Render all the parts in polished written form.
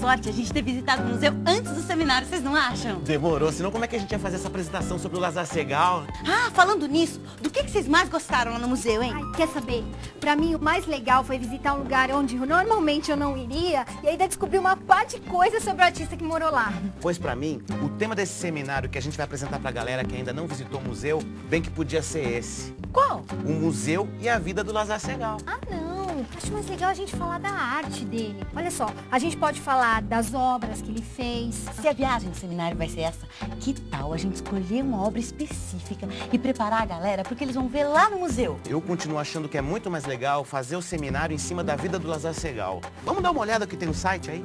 Sorte a gente ter visitado o museu antes do seminário, vocês não acham? Demorou, senão como é que a gente ia fazer essa apresentação sobre o Lazar Segal? Ah, falando nisso, do que vocês mais gostaram lá no museu, hein? Ai, quer saber? Pra mim, o mais legal foi visitar um lugar onde normalmente eu não iria e ainda descobrir uma parte de coisa sobre o artista que morou lá. Pois pra mim, o tema desse seminário que a gente vai apresentar pra galera que ainda não visitou o museu, bem que podia ser esse. Qual? O museu e a vida do Lazar Segal. Ah, não. Acho mais legal a gente falar da arte dele. Olha só, a gente pode falar das obras que ele fez. Se a viagem do seminário vai ser essa, que tal a gente escolher uma obra específica e preparar a galera porque eles vão ver lá no museu? Eu continuo achando que é muito mais legal fazer o seminário em cima da vida do Lazar Segal. Vamos dar uma olhada que tem no site aí?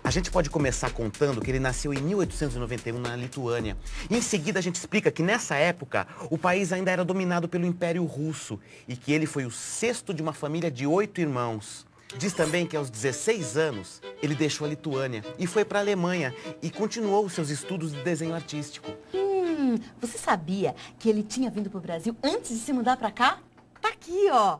A gente pode começar contando que ele nasceu em 1891 na Lituânia. E em seguida a gente explica que nessa época o país ainda era dominado pelo Império Russo e que ele foi o sexto de uma família de 8 irmãos. Diz também que aos 16 anos ele deixou a Lituânia e foi para a Alemanha e continuou os seus estudos de desenho artístico. Você sabia que ele tinha vindo para o Brasil antes de se mudar para cá? Tá aqui, ó.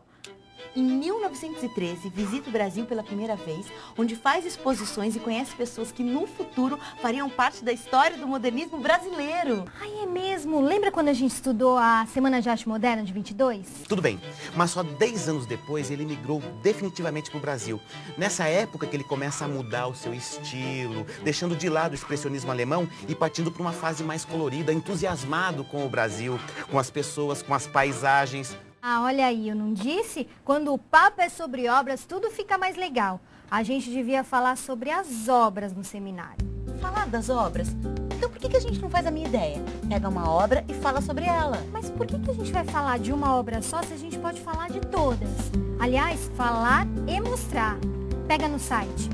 Em 1913, visita o Brasil pela primeira vez, onde faz exposições e conhece pessoas que no futuro fariam parte da história do modernismo brasileiro. Ai, é mesmo? Lembra quando a gente estudou a Semana de Arte Moderna de 22? Tudo bem, mas só 10 anos depois ele migrou definitivamente para o Brasil. Nessa época que ele começa a mudar o seu estilo, deixando de lado o expressionismo alemão e partindo para uma fase mais colorida, entusiasmado com o Brasil, com as pessoas, com as paisagens. Ah, olha aí, eu não disse? Quando o papo é sobre obras, tudo fica mais legal. A gente devia falar sobre as obras no seminário. Falar das obras? Então por que a gente não faz a minha ideia? Pega uma obra e fala sobre ela. Mas por que a gente vai falar de uma obra só se a gente pode falar de todas? Aliás, falar e mostrar. Pega no site.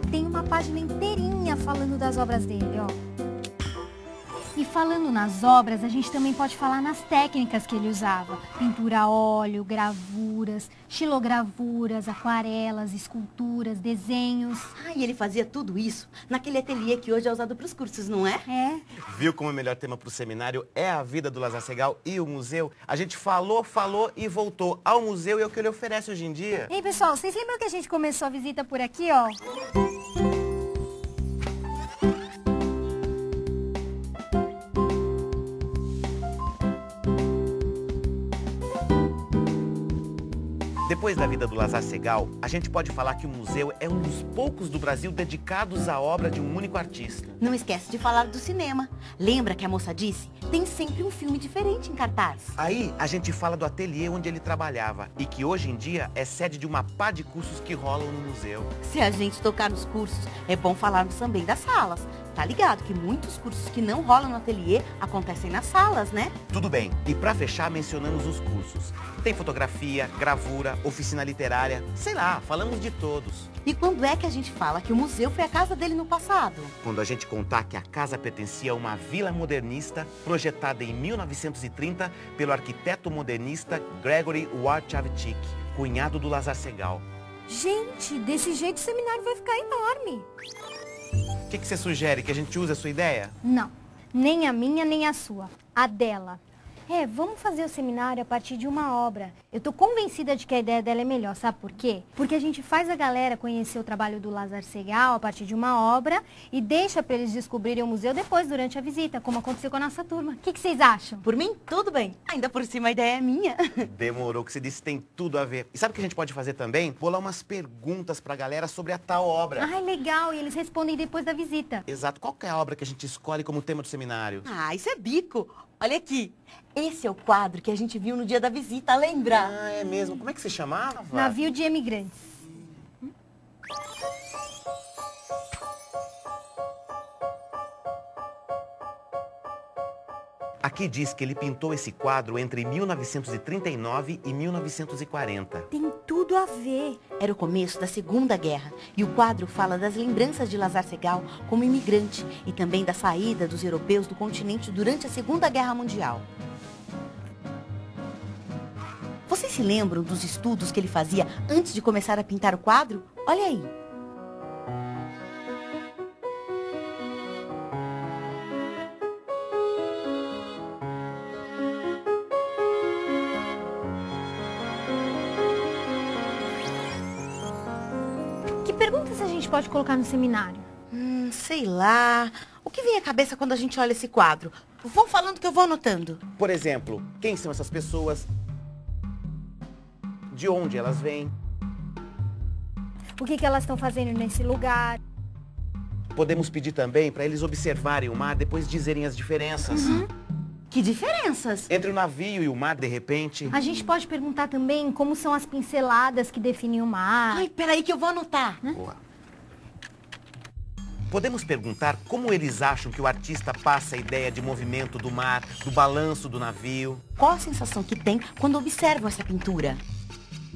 Tem uma página inteirinha falando das obras dele, ó. E falando nas obras, a gente também pode falar nas técnicas que ele usava. Pintura a óleo, gravuras, xilogravuras, aquarelas, esculturas, desenhos. Ah, e ele fazia tudo isso naquele ateliê que hoje é usado para os cursos, não é? É. Viu como o melhor tema para o seminário é a vida do Lazar Segal e o museu? A gente falou e voltou ao museu e é o que ele oferece hoje em dia. Ei, pessoal, vocês lembram que a gente começou a visita por aqui, ó? Depois da vida do Lazar Segal, a gente pode falar que o museu é um dos poucos do Brasil dedicados à obra de um único artista. Não esquece de falar do cinema. Lembra que a moça disse? Tem sempre um filme diferente em cartaz. Aí a gente fala do ateliê onde ele trabalhava e que hoje em dia é sede de uma pá de cursos que rolam no museu. Se a gente tocar nos cursos, é bom falarmos também das salas. Tá ligado que muitos cursos que não rolam no ateliê acontecem nas salas, né? Tudo bem. E pra fechar, mencionamos os cursos. Tem fotografia, gravura, oficina literária, sei lá, falamos de todos. E quando é que a gente fala que o museu foi a casa dele no passado? Quando a gente contar que a casa pertencia a uma vila modernista projetada em 1930 pelo arquiteto modernista Gregory Warchavchik, cunhado do Lazar Segal. Gente, desse jeito o seminário vai ficar enorme. O que você sugere? Que a gente use a sua ideia? Não, nem a minha, nem a sua. A dela. Vamos fazer o seminário a partir de uma obra. Eu tô convencida de que a ideia dela é melhor, sabe por quê? Porque a gente faz a galera conhecer o trabalho do Lazar Segal a partir de uma obra e deixa pra eles descobrirem o museu depois, durante a visita, como aconteceu com a nossa turma. O que vocês acham? Por mim, tudo bem. Ainda por cima a ideia é minha. Demorou, que você disse que tem tudo a ver. E sabe o que a gente pode fazer também? Bolar umas perguntas pra galera sobre a tal obra. Ai, legal, e eles respondem depois da visita. Exato. Qual que é a obra que a gente escolhe como tema do seminário? Ah, isso é bico. Olha aqui. Esse é o quadro que a gente viu no dia da visita, lembra? Ah, é mesmo. Como é que se chamava? Navio de Emigrantes. Aqui diz que ele pintou esse quadro entre 1939 e 1940. Tem tudo a ver. Era o começo da Segunda Guerra e o quadro fala das lembranças de Lazar Segal como imigrante e também da saída dos europeus do continente durante a Segunda Guerra Mundial. Vocês se lembram dos estudos que ele fazia antes de começar a pintar o quadro? Olha aí. Que perguntas a gente pode colocar no seminário? Sei lá. O que vem à cabeça quando a gente olha esse quadro? Vão falando que eu vou anotando. Por exemplo, quem são essas pessoas? De onde elas vêm? O que elas estão fazendo nesse lugar? Podemos pedir também para eles observarem o mar, depois dizerem as diferenças. Que diferenças? Entre o navio e o mar, de repente. A gente pode perguntar também como são as pinceladas que definem o mar. Ai, peraí que eu vou anotar. Boa. Podemos perguntar como eles acham que o artista passa a ideia de movimento do mar, do balanço do navio. Qual a sensação que tem quando observam essa pintura?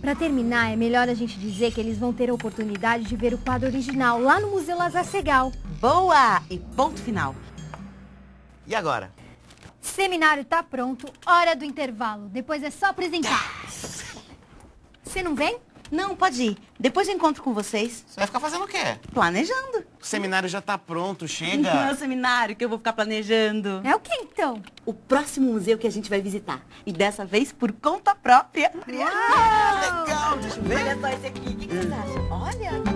Para terminar, é melhor a gente dizer que eles vão ter a oportunidade de ver o quadro original lá no Museu Lazar Segal. Boa! E ponto final. E agora? Seminário tá pronto, hora do intervalo. Depois é só apresentar. Você não vem? Não, pode ir. Depois eu encontro com vocês. Você vai ficar fazendo o quê? Planejando. O seminário já tá pronto, Não chega. é o seminário que eu vou ficar planejando. É o que então? O próximo museu que a gente vai visitar. E dessa vez por conta própria. Uau! Legal, deixa eu ver. Olha só esse aqui. O que vocês acham? Olha.